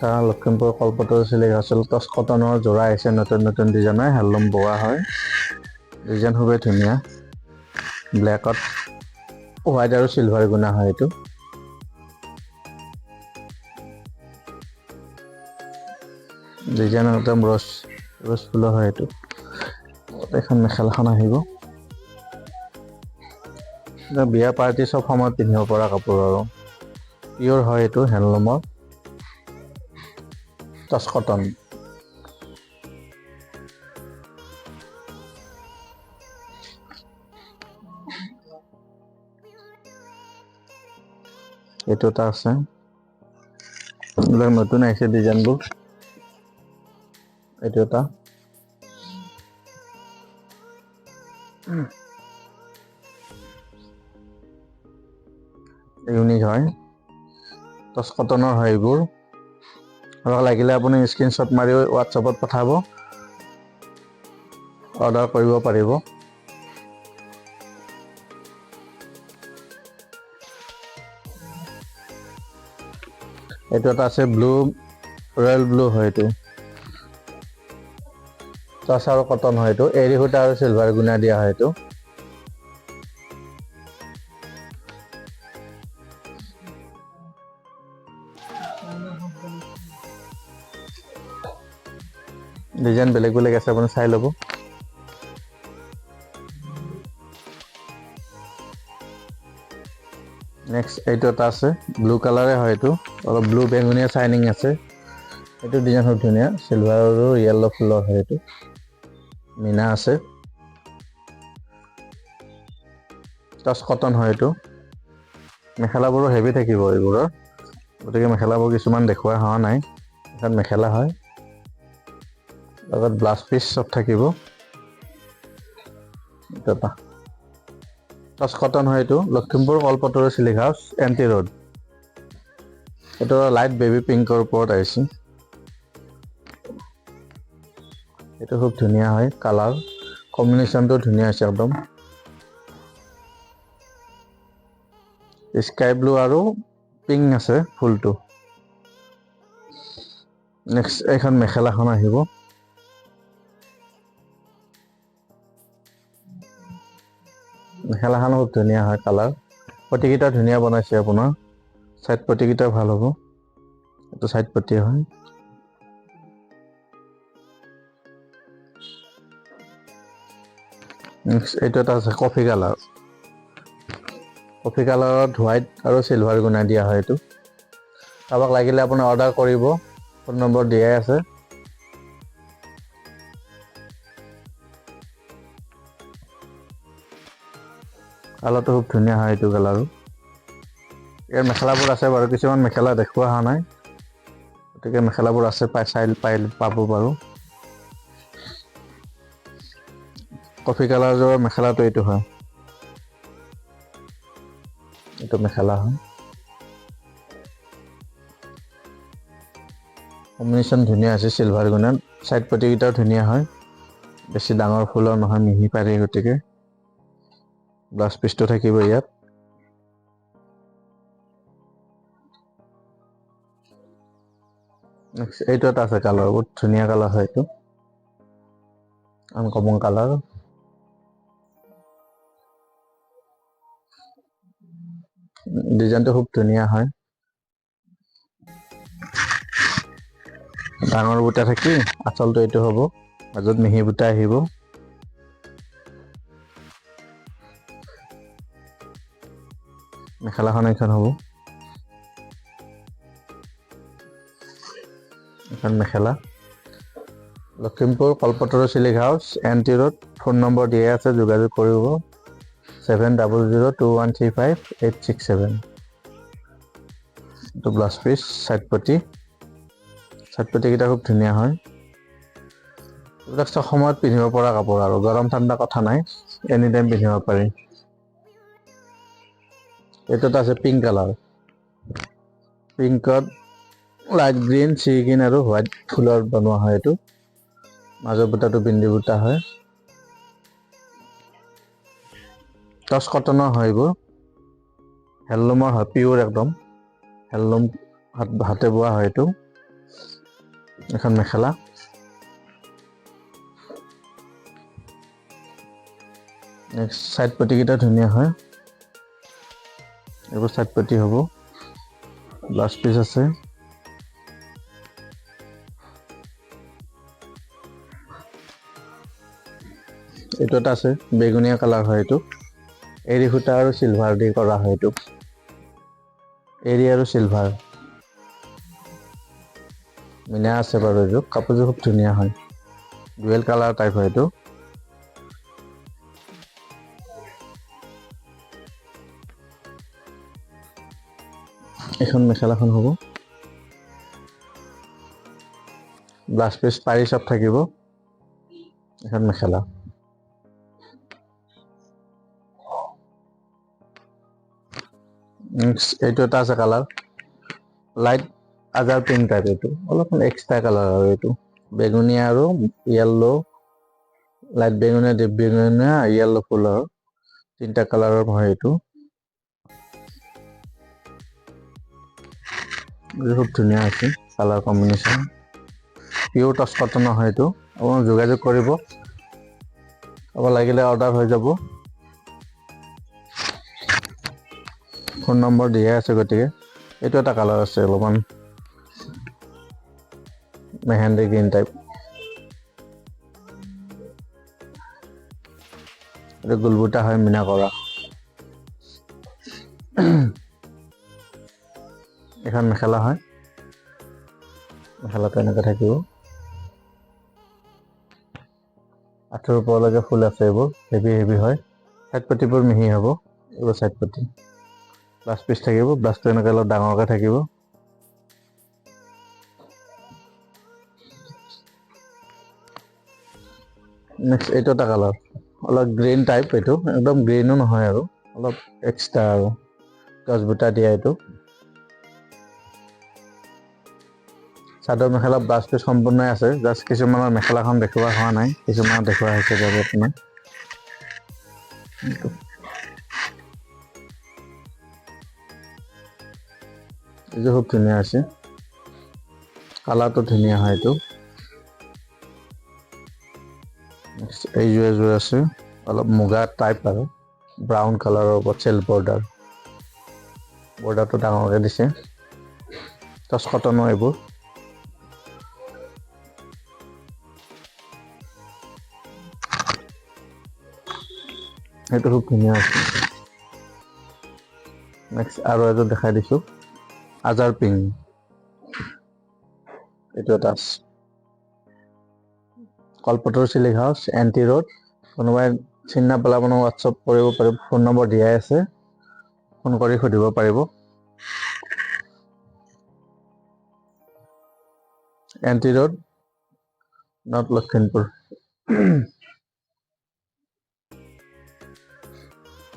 এটা লখিমপুৰ কলপতৰ চিলিঘাটৰ টচ কটনৰ যোৰা আহিছে নতুন ডিজাইনৰ হেণ্ডলুম বোৱা হয় ডিজাইন খুবেই ধুনীয়া ব্লেকত হোৱাইট আৰু চিলভাৰ গুণা হয় এইটো ডিজাইন একদম ৰছ ফুলৰ হয় এইটো এখন মেখেলাখন আহিব বিয়া পাৰ্টি চব সময়ত পিন্ধিব পৰা কাপোৰ আৰু পিয়ৰ হয় এইটো হেণ্ডলুমৰ টচ কটন এইটো এটা আছে এইবিলাক নতুন আহিছে ডিজাইনবোৰ এইটো এটা ইউনিক হয় টচ কটনৰ হয় এইবোৰ আৰু লাগিলে আপুনি স্ক্ৰীনশ্বট মাৰি হোৱাটছএপত পঠাব অৰ্ডাৰ কৰিব পাৰিব এইটো এটা আছে ব্লু ৰয়েল ব্লু হয় এইটো টচ আৰু কটন হয় এইটো এৰী সূতা আৰু চিলভাৰ গুণা দিয়া হয় এইটো ডিজাইন বেলেগ বেলেগ আছে আপুনি চাই ল'ব নেক্সট এইটো এটা আছে ব্লু কালাৰে হয় এইটো অলপ ব্লু বেঙুনীয়া চাইনিং আছে এইটো ডিজাইন খুব ধুনীয়া চিলভাৰ আৰু য়েল্লো ফুলৰ হয় এইটো মিনা আছে টচ কটন হয় এইটো মেখেলাবোৰো হেভি থাকিব এইবোৰৰ গতিকে মেখেলাবোৰ কিছুমান দেখুওৱা হোৱা নাই এখন মেখেলা হয় লগত ব্লাউজ পিচ চব থাকিব টচ কটন হয় এইটো লখিমপুৰ কলপতৰ চিলিঘাট এনটি ৰোড এইটো লাইট বেবী পিংকৰ ওপৰত আহিছে এইটো খুব ধুনীয়া হয় কালাৰ কম্বিনেশ্যনটো ধুনীয়া হৈছে একদম স্কাই ব্লু আৰু পিংক আছে ফুলটো নেক্সট এইখন মেখেলাখন আহিব মেখেলাখন খুব ধুনীয়া হয় কালাৰ পটিকেইটা ধুনীয়া বনাইছে আপোনাৰ চাইড পটিকেইটা ভাল হ'ব এইটো চাইড পটি হয় নেক্সট এইটো এটা আছে কফি কালাৰত হোৱাইট আৰু চিলভাৰ গুণা দিয়া হয় এইটো কাৰোবাক লাগিলে আপুনি অৰ্ডাৰ কৰিব ফোন নম্বৰ দিয়াই আছে কালাৰটো খুব ধুনীয়া হয় এইটো কালাৰো ইয়াৰ মেখেলাবোৰ আছে বাৰু কিছুমান মেখেলা দেখুওৱা হোৱা নাই গতিকে মেখেলাবোৰ আছে পাব বাৰু কফি কালাৰৰ মেখেলাটো এইটো হয় এইটো মেখেলা হয় কম্বিনেশ্যন ধুনীয়া আছে চিলভাৰ গুণাত চাইড পটিকেইটাও ধুনীয়া হয় বেছি ডাঙৰ ফুলৰ নহয় মিহি পাৰি গতিকে ব্লাউজ পিচটো থাকিব ইয়াত এইটো এটা আছে কালাৰ বহুত ধুনীয়া কালাৰ হয় এইটো আনকমন কালাৰ ডিজাইনটো খুব ধুনীয়া হয় ডাঙৰ বুটা থাকি আচলটো এইটো হ'ব মাজত মিহি বুটা আহিব মেখেলাখন এইখন হ'ব এখন মেখেলা Lakhimpur কলপতৰ চিলিঘাট N T road phone number দিয়া আছে যোগাযোগ কৰিব 7002135867 এইটো ব্লাউজ পিচ চাইড পটিকেইটা খুব ধুনীয়া হয় এইবিলাক চব সময়ত পিন্ধিব পৰা কাপোৰ আৰু গৰম ঠাণ্ডা কথা নাই এনি টাইম পিন্ধিব পাৰি এইটো এটা আছে পিংক কালাৰ পিংকত লাইট গ্ৰীণ চি গ্ৰীণ আৰু হোৱাইট ফুলৰ বনোৱা হয় এইটো মাজৰ বুটাটো বিন্দু বুটা হয় টচ কটনৰ হয় এইবোৰ হেণ্ডলুমৰ হয় পিয়ৰ একদম হেণ্ডলুম হাতে বোৱা হয় এইটো এখন মেখেলা, নেক্সট চাইড পটিকেইটা ধুনীয়া হয়, এইবোৰ চাইড পটি হ'ব। ব্লাউজ পিচ আছে, এইটো এটা আছে বেগুনীয়া কালাৰ হয়। এইটো এৰী সূতা আৰু চিলভাৰ দি কৰা হয়। এইটো এৰী আৰু চিলভাৰ মিনা আছে বাৰু। এইটো কাপোৰযোৰ খুব ধুনীয়া হয়, ডুৱেল কালাৰ টাইপ হয়। এইটো এখন মেখেলাখন হ'ব, ব্লাউজ পিচ পাৰি চব থাকিব। এখন মেখেলা, এইটো এটা আছে কালাৰ, লাইট আজাৰ পিংক টাইপ। এইটো অলপমান এক্সট্ৰা কালাৰ আৰু এইটো বেগুনীয়া আৰু য়েল্লো, লাইট বেগুনীয়া, ডিপ বেগুনীয়া, য়েল্লো ফুলৰ তিনিটা কালাৰৰ হয়। এইটো খুব ধুনীয়া আছে কালাৰ কম্বিনেশ্যন, পিয়ৰ টচ কটনৰ হয়। এইটো আপোনালোক যোগাযোগ কৰিব, লাগিলে অৰ্ডাৰ হৈ যাব। ফোন নম্বৰ দিয়ে আছে। গতিকে এইটো এটা কালাৰ আছে, অলপমান মেহেন্দি গ্ৰীণ টাইপ। এইটো গুলবুটা হয়, মিনা কৰা। এখন মেখেলা হয়, মেখেলাটো এনেকৈ থাকিব, আঁঠুৰ ওপৰলৈকে ফুল আছে। এইবোৰ হেভি হয়, চাইড পটিবোৰ মিহি হ'ব। এইবোৰ চাইড পটি, ব্লাউজ পিচ থাকিব, ব্লাউজটো এনেকৈ অলপ ডাঙৰকৈ থাকিব। নেক্সট এইটো এটা কালাৰ, অলপ গ্ৰীণ টাইপ। এইটো একদম গ্ৰীণো নহয় আৰু অলপ এক্সট্ৰা আৰু গছবুটা দিয়া। এইটো চাদৰ মেখেলা ব্লাউজ পিচ সম্পূৰ্ণই আছে, জাষ্ট কিছুমানৰ মেখেলাখন দেখুওৱা হোৱা নাই, কিছুমানৰ দেখুওৱা হৈছে বাৰু আপোনাৰ। এইযোৰ খুব ধুনীয়া আছে, কালাৰটো ধুনীয়া হয়। এইটো এইযোৰ এযোৰ আছে, অলপ মুগা টাইপ আৰু ব্ৰাউন কালাৰৰ ওপৰত চেল্ফ বৰ্ডাৰটো ডাঙৰকৈ দিছে, টচ কটনৰ এইবোৰ। সেইটো খুব ধুনীয়া আছে। নেক্সট আৰু এযোৰ দেখাই দিছোঁ, আজাৰ পিংক। এইটো এটা আছে, কলপতৰ চিলিক হাউচ, এন টি ৰোড। কোনোবাই চিনি নাপালে আপোনাক হোৱাটছআপ কৰিব পাৰিব, ফোন নম্বৰ দিয়াই আছে, ফোন কৰি সুধিব পাৰিব। N T road, north Lakhimpur.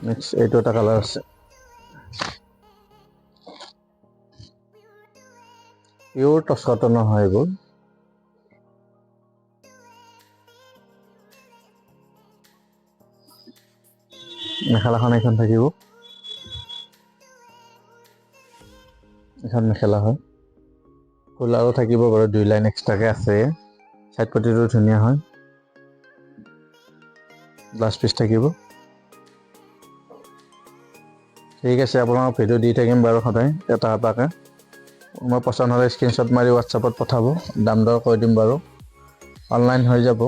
Next এইটো এটা কালাৰ আছে, পিয়ৰ টচ কটনৰ হয়। এইবোৰ মেখেলাখন এইখন থাকিব, এখন মেখেলা হয়, ফুল আৰু থাকিব বাৰু, 2 লাইন এক্সট্ৰাকৈ আছে। চাইড পটিটো ধুনীয়া হয়, ব্লাউজ পিচ থাকিব। ঠিক আছে, আপোনাক ভিডিঅ' দি থাকিম বাৰু সদায় এটা এটাকৈ। মই পচন্দ হ'লে স্ক্ৰীনশ্বট মাৰি হোৱাটছআপত পঠাব, দাম দৰ কৈ দিম বাৰু, অনলাইন হৈ যাব।